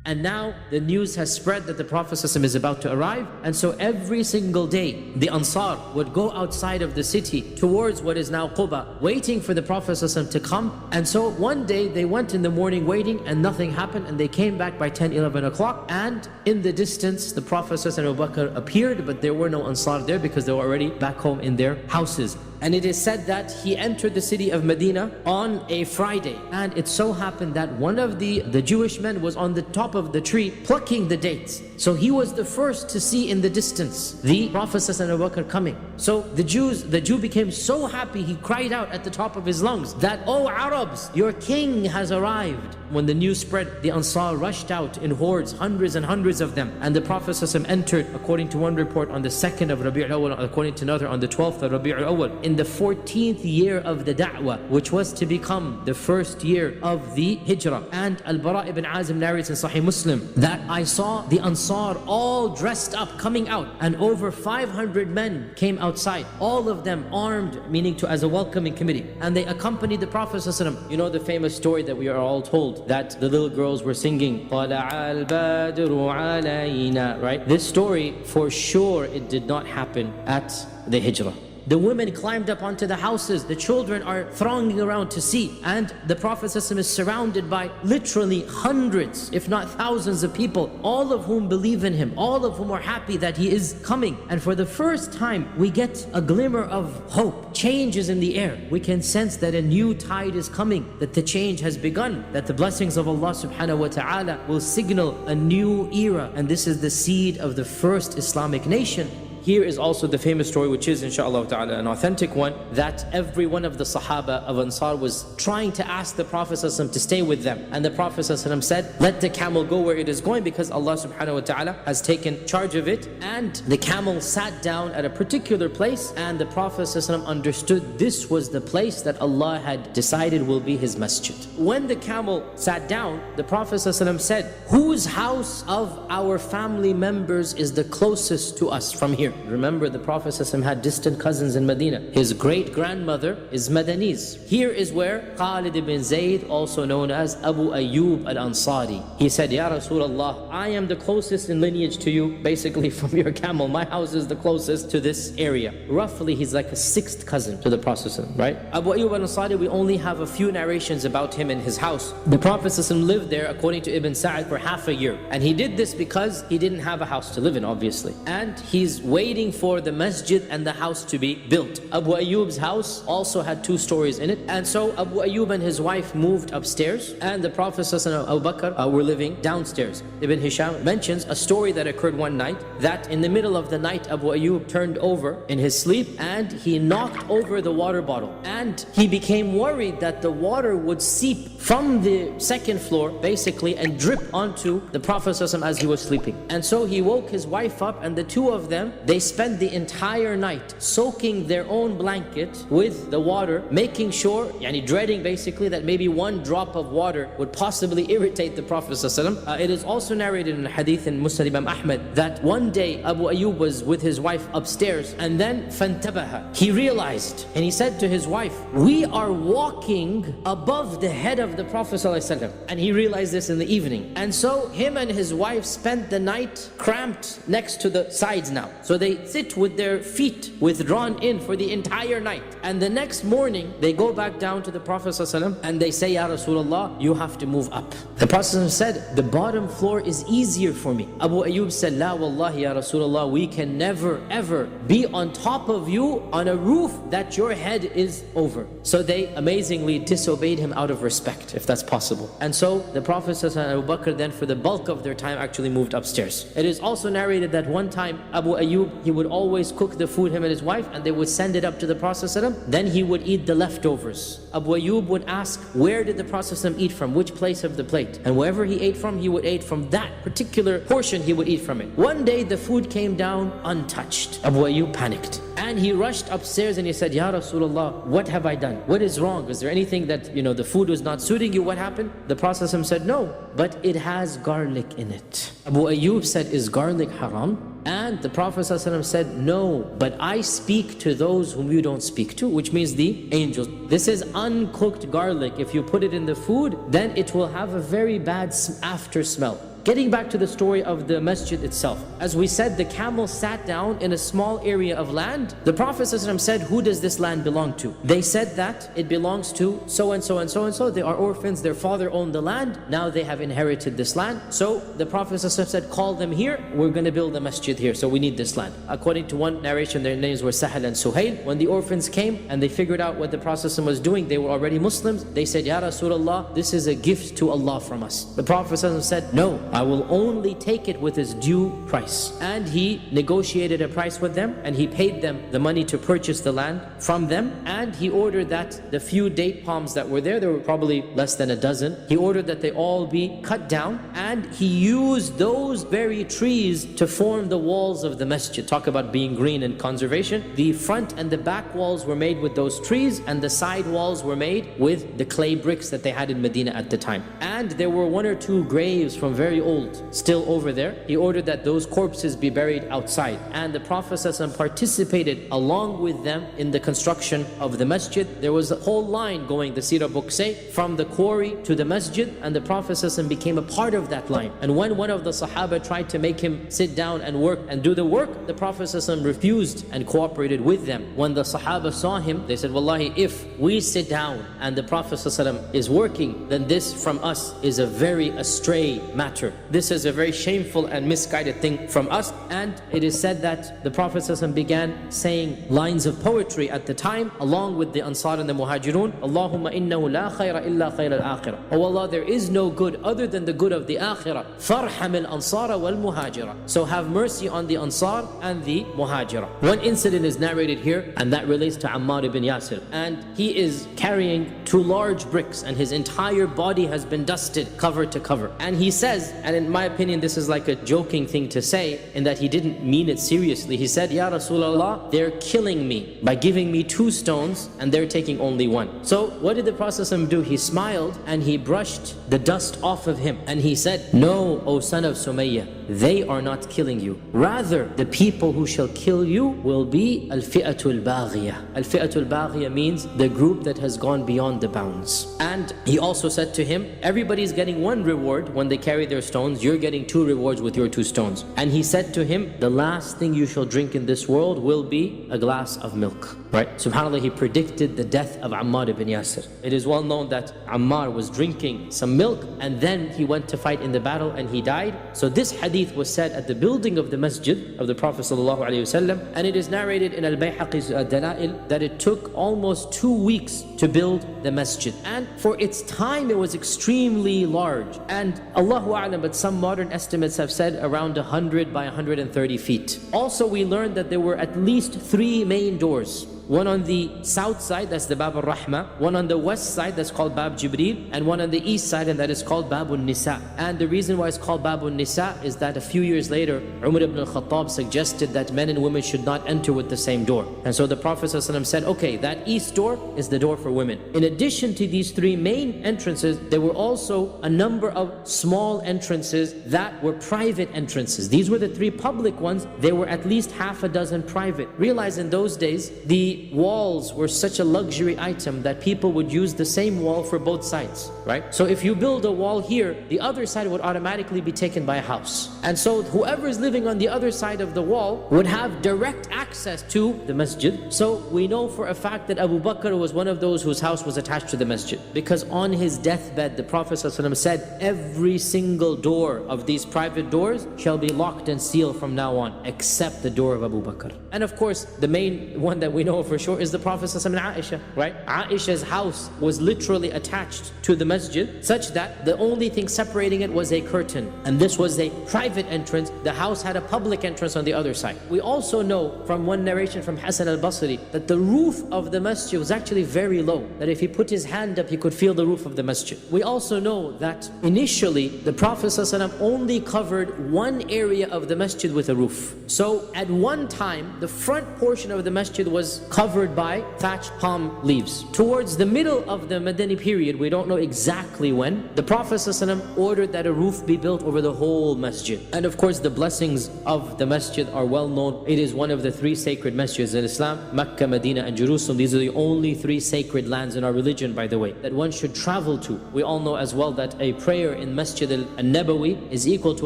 And now the news has spread that the Prophet ﷺ is about to arrive. And so every single day, the Ansar would go outside of the city towards what is now Quba, waiting for the Prophet ﷺ to come. And so one day they went in the morning waiting and nothing happened, and they came back by 10, 11 o'clock. And in the distance, the Prophet ﷺ and Abu Bakr appeared, but there were no Ansar there because they were already back home in their houses. And it is said that he entered the city of Madina on a Friday. And it so happened that one of the Jewish men was on the top of the tree plucking the dates. So he was the first to see in the distance the Prophet and Abu Bakr coming. So the Jew became so happy, he cried out at the top of his lungs that, "Oh Arabs, your king has arrived." When the news spread, the Ansar rushed out in hordes, hundreds and hundreds of them. And the Prophet entered, according to one report, on the 2nd of Rabi' al-Awwal, according to another, on the 12th of Rabi' al-Awwal, in the 14th year of the Da'wah, which was to become the first year of the Hijrah. And Al-Bara ibn Azim narrates in Sahih Muslim that I saw the Ansar all dressed up coming out, and over 500 men came outside, all of them armed, meaning as a welcoming committee. And they accompanied the Prophet ﷺ. You know the famous story that we are all told, that the little girls were singing, طَلَعَ الْبَادِرُ عَلَيْنَا, right? This story, for sure, it did not happen at the Hijrah. The women climbed up onto the houses. The children are thronging around to see. And the Prophet ﷺ is surrounded by literally hundreds, if not thousands of people, all of whom believe in him, all of whom are happy that he is coming. And for the first time, we get a glimmer of hope. Change is in the air. We can sense that a new tide is coming, that the change has begun, that the blessings of Allah subhanahu wa ta'ala will signal a new era. And this is the seed of the first Islamic nation. Here is also the famous story, which is inshaAllah ta'ala an authentic one, that every one of the Sahaba of Ansar was trying to ask the Prophet ﷺ to stay with them. And the Prophet ﷺ said, "Let the camel go where it is going, because Allah subhanahu wa ta'ala has taken charge of it." And the camel sat down at a particular place, and the Prophet ﷺ understood this was the place that Allah had decided will be his masjid. When the camel sat down, the Prophet ﷺ said, "Whose house of our family members is the closest to us from here?" Remember, the Prophet ﷺ had distant cousins in Medina. His great-grandmother is Madanese. Here is where Khalid ibn Zayd, also known as Abu Ayyub al-Ansari, he said, "Ya Rasulullah, I am the closest in lineage to you, basically from your camel. My house is the closest to this area." Roughly, he's like a 6th cousin to the Prophet ﷺ, right? Abu Ayyub al-Ansari, we only have a few narrations about him in his house. The Prophet ﷺ lived there, according to Ibn Sa'd, for half a year. And he did this because he didn't have a house to live in, obviously. And he's waiting for the masjid and the house to be built. Abu Ayyub's house also had 2 stories in it. And so Abu Ayyub and his wife moved upstairs, and the Prophet ﷺ and Abu Bakr were living downstairs. Ibn Hisham mentions a story that occurred one night, that in the middle of the night, Abu Ayyub turned over in his sleep and he knocked over the water bottle. And he became worried that the water would seep from the 2nd floor, basically, and drip onto the Prophet ﷺ as he was sleeping. And so he woke his wife up, and the two of them, they spent the entire night soaking their own blanket with the water, making sure, dreading basically that maybe one drop of water would possibly irritate the Prophet ﷺ. It is also narrated in a hadith in Musnad Imam Ahmad that one day Abu Ayyub was with his wife upstairs, and then فَانْتَبَهَ, he realized, and he said to his wife, "We are walking above the head of the Prophet ﷺ." And he realized this in the evening. And so him and his wife spent the night cramped next to the sides now. So they sit with their feet withdrawn in for the entire night. And the next morning, they go back down to the Prophet ﷺ and they say, "Ya Rasulullah, you have to move up." The Prophet ﷺ said, "The bottom floor is easier for me." Abu Ayyub said, "La wallahi ya Rasulullah, we can never ever be on top of you on a roof that your head is over." So they amazingly disobeyed him out of respect, if that's possible. And so the Prophet ﷺ and Abu Bakr then, for the bulk of their time, actually moved upstairs. It is also narrated that one time Abu Ayyub, he would always cook the food, him and his wife, and they would send it up to the Prophet ﷺ. Then he would eat the leftovers. Abu Ayyub would ask, where did the Prophet ﷺ eat from? Which place of the plate? And wherever he ate from, he would eat from that particular portion, he would eat from it. One day the food came down untouched. Abu Ayyub panicked. And he rushed upstairs and he said, "Ya Rasulullah, what have I done? What is wrong? Is there anything that, the food was not suiting you? What happened?" The Prophet ﷺ said, "No, but it has garlic in it." Abu Ayyub said, "Is garlic haram?" And the Prophet ﷺ said, "No, but I speak to those whom you don't speak to," which means the angels. This is uncooked garlic. If you put it in the food, then it will have a very bad after smell. getting back to the story of the masjid itself. As we said, the camel sat down in a small area of land. The Prophet ﷺ said, who does this land belong to? They said that it belongs to so and so and so and so. They are orphans, their father owned the land, now they have inherited this land. So the Prophet ﷺ said, call them here, we're going to build a masjid here, so we need this land. According to one narration, their names were Sahal and Suhail. When the orphans came and they figured out what the Prophet ﷺ was doing, they were already Muslims. They said, Ya Rasulullah, this is a gift to Allah from us. The Prophet ﷺ said, no, I will only take it with its due price. And he negotiated a price with them, and he paid them the money to purchase the land from them. And he ordered that the few date palms that were there were probably less than a dozen. He ordered that they all be cut down, and he used those very trees to form the walls of the masjid. Talk about being green and conservation. The front and the back walls were made with those trees, and the side walls were made with the clay bricks that they had in Medina at the time. And there were one or two graves from very old still over there. He ordered that those corpses be buried outside, and the Prophet ﷺ participated along with them in the construction of the masjid. There was a whole line going, the Sirah books say, from the quarry to the masjid, and the Prophet ﷺ became a part of that line. And when one of the Sahaba tried to make him sit down and work and do the work, the Prophet ﷺ refused and cooperated with them. When the Sahaba saw him, they said, Wallahi, if we sit down and the Prophet ﷺ is working, then this from us is a very astray matter. This is a very shameful and misguided thing from us. And it is said that the Prophet ﷺ began saying lines of poetry at the time, along with the Ansar and the Muhajirun. Allahumma innahu la khayra illa khayra al-akhirah. Oh Allah, there is no good other than the good of the akhirah. Farham al-ansara wal-muhajira. So have mercy on the Ansar and the Muhajira. One incident is narrated here, and that relates to Ammar ibn Yasir. And he is carrying two large bricks, and his entire body has been dusted cover to cover. And he says, and in my opinion this is like a joking thing to say, in that he didn't mean it seriously. He said, Ya Rasulullah, they're killing me by giving me 2 stones and they're taking only 1. So what did the Prophet ﷺ do? He smiled and he brushed the dust off of him, and he said, no, O son of Sumayyah, they are not killing you. Rather, the people who shall kill you will be al-fi'atul baghiyah. Al-fi'atul baghiyah means the group that has gone beyond the bounds. And he also said to him, everybody's getting 1 reward when they carry their stones. You're getting 2 rewards with your 2 stones. And he said to him, the last thing you shall drink in this world will be a glass of milk. Right? SubhanAllah, he predicted the death of Ammar ibn Yasir. It is well known that Ammar was drinking some milk, and then he went to fight in the battle and he died. So this hadith was said at the building of the masjid of the Prophet ﷺ, and it is narrated in Al-Bayhaqi's Dalail that it took almost 2 weeks to build the masjid. And for its time it was extremely large. And Allahu A'lam, but some modern estimates have said around 100 by 130 feet. Also we learned that there were at least 3 main doors. One on the south side, that's the Bab al-Rahma. One on the west side, that's called Bab Jibreel. And one on the east side, and that is called Bab al-Nisa. And the reason why it's called Bab al-Nisa is that a few years later, Umar ibn al-Khattab suggested that men and women should not enter with the same door. And so the Prophet ﷺ said, okay, that east door is the door for women. In addition to these 3 main entrances, there were also a number of small entrances that were private entrances. These were the 3 public ones. There were at least half a dozen private. Realize in those days, the walls were such a luxury item that people would use the same wall for both sides, right? So if you build a wall here, the other side would automatically be taken by a house. And so whoever is living on the other side of the wall would have direct access to the masjid. So we know for a fact that Abu Bakr was one of those whose house was attached to the masjid, because on his deathbed, the Prophet ﷺ said, every single door of these private doors shall be locked and sealed from now on, except the door of Abu Bakr. And of course, the main one that we know for sure is the Prophet ﷺ and Aisha, right? Aisha's house was literally attached to the masjid, such that the only thing separating it was a curtain. And this was a private entrance. The house had a public entrance on the other side. We also know from one narration from Hasan al-Basri that the roof of the masjid was actually very low, that if he put his hand up, he could feel the roof of the masjid. We also know that initially the Prophet ﷺ only covered one area of the masjid with a roof. So at one time, the front portion of the masjid was covered by thatched palm leaves. Towards the middle of the Madani period, we don't know exactly when, the Prophet ﷺ ordered that a roof be built over the whole masjid. And of course the blessings of the masjid are well known. It is one of the three sacred masjids in Islam: Mecca, Medina and Jerusalem. These are the only three sacred lands in our religion, by the way, that one should travel to. We all know as well that a prayer in Masjid al-Nabawi is equal to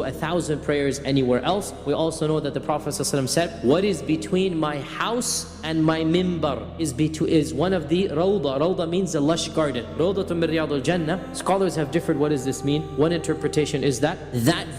1,000 prayers anywhere else. We also know that the Prophet ﷺ said, what is between my house and my mimbar is one of the rawda. Rawda means a lush garden. Rawdatun min riyadul jannah. Scholars have differed. What does this mean? One interpretation is that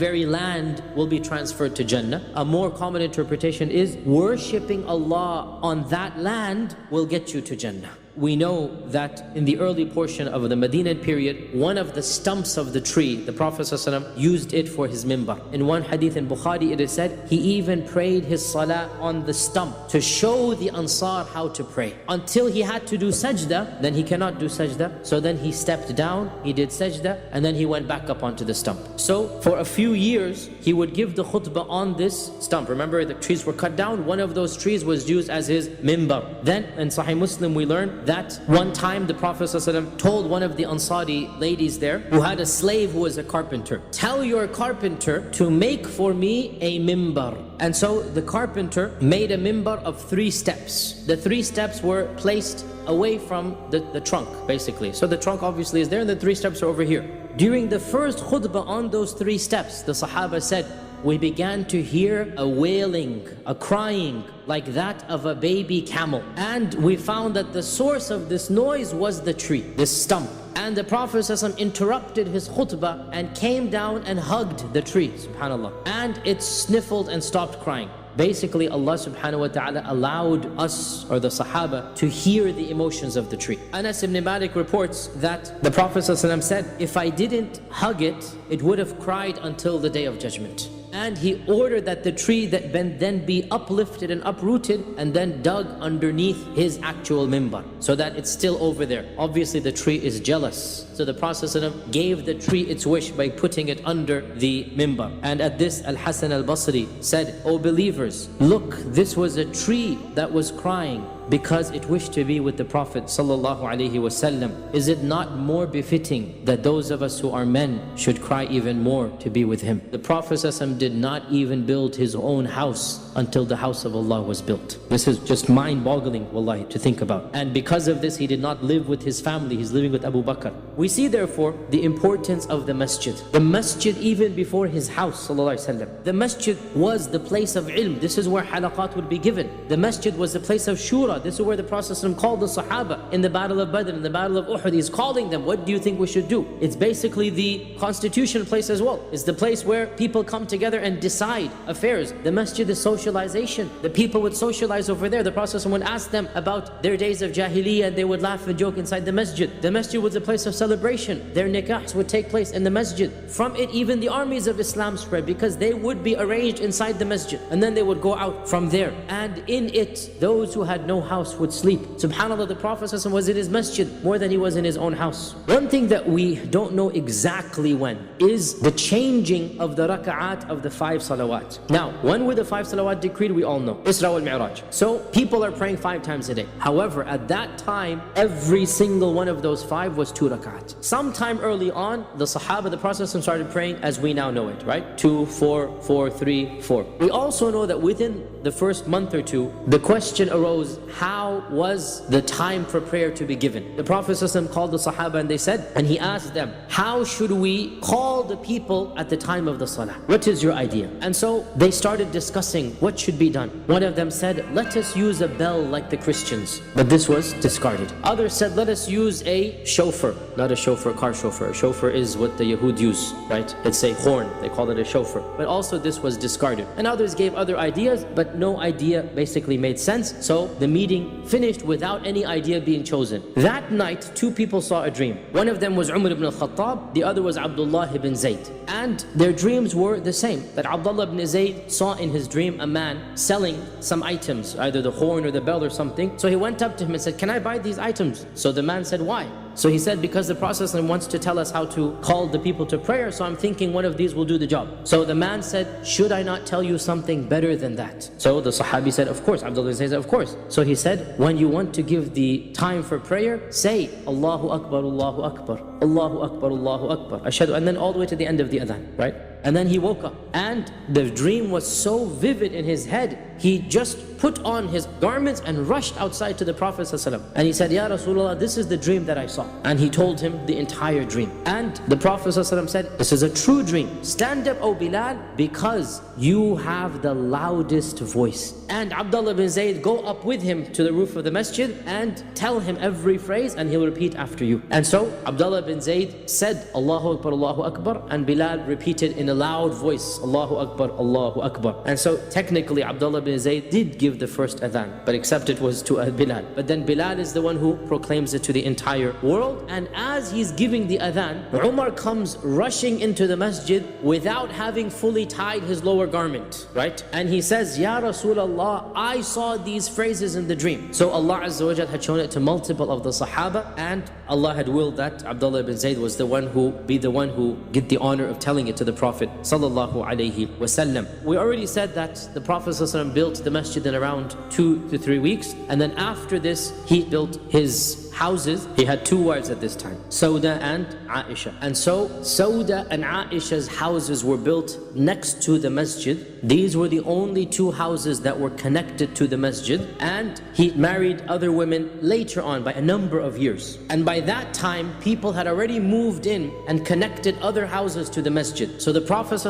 very land will be transferred to Jannah. A more common interpretation is worshipping Allah on that land will get you to Jannah. We know that in the early portion of the Madinah period, one of the stumps of the tree, the Prophet ﷺ used it for his mimbar. In one hadith in Bukhari, it is said, he even prayed his salah on the stump to show the Ansar how to pray. Until he had to do sajda, then he cannot do sajda. So then he stepped down, he did sajda, and then he went back up onto the stump. So for a few years, he would give the khutbah on this stump. Remember, the trees were cut down. One of those trees was used as his mimbar. Then in Sahih Muslim, we learn that one time the Prophet ﷺ told one of the Ansari ladies there, who had a slave who was a carpenter, tell your carpenter to make for me a mimbar. And so the carpenter made a mimbar of 3 steps. The 3 steps were placed away from the trunk, basically. So the trunk obviously is there and the 3 steps are over here. During the first khutbah on those 3 steps, the Sahaba said, we began to hear a wailing, a crying like that of a baby camel. And we found that the source of this noise was the tree, this stump. And the Prophet ﷺ interrupted his khutbah and came down and hugged the tree, subhanAllah. And it sniffled and stopped crying. Basically, Allah subhanahu wa ta'ala allowed us, or the Sahaba, to hear the emotions of the tree. Anas ibn Malik reports that the Prophet ﷺ said, if I didn't hug it, it would have cried until the Day of Judgment. And he ordered that the tree that then be uplifted and uprooted and then dug underneath his actual mimbar, so that it's still over there. Obviously the tree is jealous, so the Prophet ﷺ gave the tree its wish by putting it under the mimbar. And at this, Al-Hasan al-Basri said, O believers, look, this was a tree that was crying because it wished to be with the Prophet ﷺ. Is it not more befitting that those of us who are men should cry even more to be with him? The Prophet ﷺ did not even build his own house until the house of Allah was built. This is just mind-boggling, wallahi, to think about. And because of this, he did not live with his family. He's living with Abu Bakr. We see therefore the importance of the masjid. The masjid even before his house, ﷺ. The masjid was the place of ilm. This is where halaqat would be given. The masjid was the place of shura. This is where the Prophet ﷺ called the Sahaba in the battle of Badr, in the battle of Uhud. He's calling them, what do you think we should do? It's basically the constitution place as well. It's the place where people come together and decide affairs. The masjid is socialization. The people would socialize over there. The Prophet ﷺ would ask them about their days of jahiliyyah and they would laugh and joke inside the masjid. The masjid was a place of celebration. Their nikahs would take place in the masjid. From it, even the armies of Islam spread because they would be arranged inside the masjid and then they would go out from there. And in it, those who had no house would sleep. SubhanAllah, the Prophet ﷺ was in his masjid more than he was in his own house. One thing that we don't know exactly when is the changing of the raka'at of the 5 salawat. Now, when were the 5 salawat decreed? We all know. Isra wal Mi'raj. So people are praying 5 times a day. However, at that time, every single one of those 5 was 2 raka'at. Sometime early on, the Sahaba, the Prophet ﷺ started praying as we now know it, right? 2, 4, 4, 3, 4. We also know that within the first month or 2, the question arose, how was the time for prayer to be given? The Prophet ﷺ called the Sahaba and they said, and he asked them, how should we call the people at the time of the salah? What is your idea? And so they started discussing what should be done. One of them said, let us use a bell like the Christians. But this was discarded. Others said, let us use a shofar. Not a shofar, car shofar. A shofar is what the Yahud use, right? It's a horn. They call it a shofar. But also this was discarded. And others gave other ideas, but no idea basically made sense. So the meeting finished without any idea being chosen. That night, 2 people saw a dream. One of them was Umar ibn al-Khattab, the other was Abdullah ibn Zayd. And their dreams were the same. same, that Abdullah ibn Zayd saw in his dream a man selling some items, either the horn or the bell or something. So he went up to him and said, "Can I buy these items?" So the man said, "Why?" So he said, "Because the Prophet wants to tell us how to call the people to prayer, so I'm thinking one of these will do the job." So the man said, "Should I not tell you something better than that?" So the Sahabi said, "Of course." Abdullah said, "Of course." So he said, "When you want to give the time for prayer, say Allahu Akbar, Allahu Akbar, Allahu Akbar, Allahu Akbar, Ashhadu," and then all the way to the end of the adhan, right? And then he woke up, and the dream was so vivid in his head, he just put on his garments and rushed outside to the Prophet ﷺ. And he said, "Ya Rasulullah, this is the dream that I saw." And he told him the entire dream. And the Prophet ﷺ said, "This is a true dream. Stand up, O Bilal, because you have the loudest voice." And Abdullah bin Zayd, go up with him to the roof of the masjid and tell him every phrase, and he'll repeat after you. And so Abdullah bin Zayd said, "Allahu Akbar, Allahu Akbar," and Bilal repeated in a loud voice, "Allahu Akbar, Allahu Akbar." And so technically Abdullah bin Zayd did give the first adhan, but except it was to Bilal. But then Bilal is the one who proclaims it to the entire world. And as he's giving the adhan, Umar comes rushing into the masjid without having fully tied his lower garment, right? And he says, "Ya Rasulullah, I saw these phrases in the dream." So Allah Azza wa Jal had shown it to multiple of the Sahaba, and Allah had willed that Abdullah bin Zayd was the one who get the honor of telling it to the Prophet sallallahu alaihi wasallam. We already said that the Prophet ﷺ built the masjid in around 2 to 3 weeks, and then after this he built his houses. He had 2 wives at this time, Sauda and Aisha. And so Sauda and Aisha's houses were built next to the masjid. These were the only 2 houses that were connected to the masjid, and he married other women later on by a number of years. And by that time people had already moved in and connected other houses to the masjid. So the Prophet's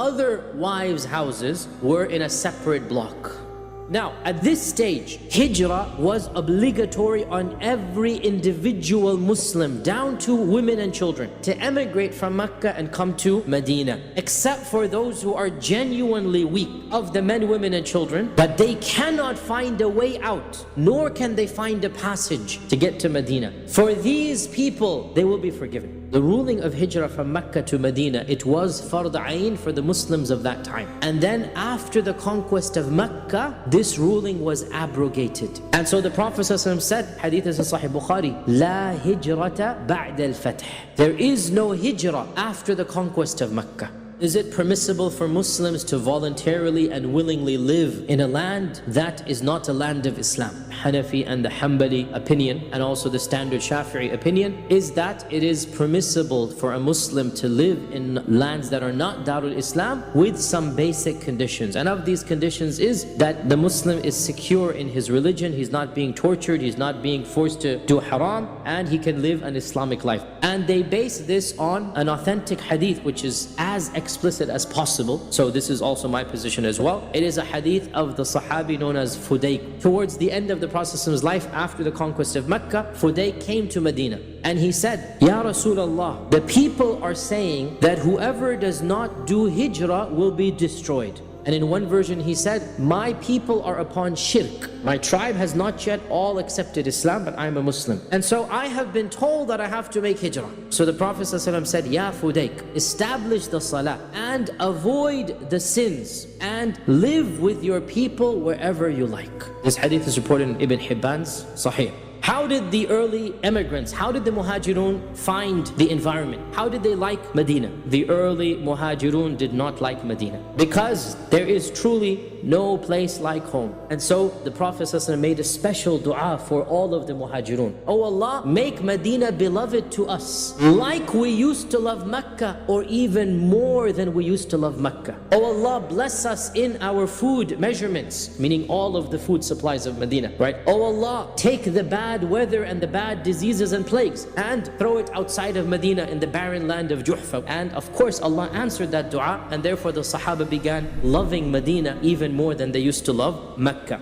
other wives' houses were in a separate block. Now, at this stage, hijrah was obligatory on every individual Muslim, down to women and children, to emigrate from Mecca and come to Medina, except for those who are genuinely weak of the men, women and children, but they cannot find a way out, nor can they find a passage to get to Medina. For these people, they will be forgiven. The ruling of hijrah from Mecca to Medina, it was fard ayn for the Muslims of that time. And then after the conquest of Mecca, this ruling was abrogated. And so the Prophet ﷺ said, hadith is in Sahih Bukhari, "La hijrata ba'da al-fath." There is no hijrah after the conquest of Mecca. Is it permissible for Muslims to voluntarily and willingly live in a land that is not a land of Islam? Hanafi and the Hanbali opinion, and also the standard Shafi'i opinion, is that it is permissible for a Muslim to live in lands that are not Darul Islam with some basic conditions. And of these conditions is that the Muslim is secure in his religion, he's not being tortured, he's not being forced to do haram, and he can live an Islamic life. And they base this on an authentic hadith which is as explicit as possible. So this is also my position as well. It is a hadith of the Sahabi known as Fudayk. Towards the end of the Prophet's life, after the conquest of Mecca, Fudayk came to Medina and he said, "Ya Rasulullah, the people are saying that whoever does not do hijrah will be destroyed." And in one version he said, "My people are upon shirk. My tribe has not yet all accepted Islam, but I am a Muslim. And so I have been told that I have to make hijrah." So the Prophet ﷺ said, "Ya Fudayk, establish the salah and avoid the sins and live with your people wherever you like." This hadith is reported in Ibn Hibban's Sahih. How did the early immigrants, how did the Muhajirun find the environment? How did they like Medina? The early Muhajirun did not like Medina because there is truly no place like home. And so the Prophet ﷺ made a special dua for all of the Muhajirun. "Oh Allah, make Medina beloved to us like we used to love Mecca, or even more than we used to love Mecca. Oh Allah, bless us in our food measurements," meaning all of the food supplies of Medina, right? "Oh Allah, take the bad weather and the bad diseases and plagues and throw it outside of Medina in the barren land of Juhfa." And of course Allah answered that dua, and therefore the Sahaba began loving Medina even more than they used to love Mecca.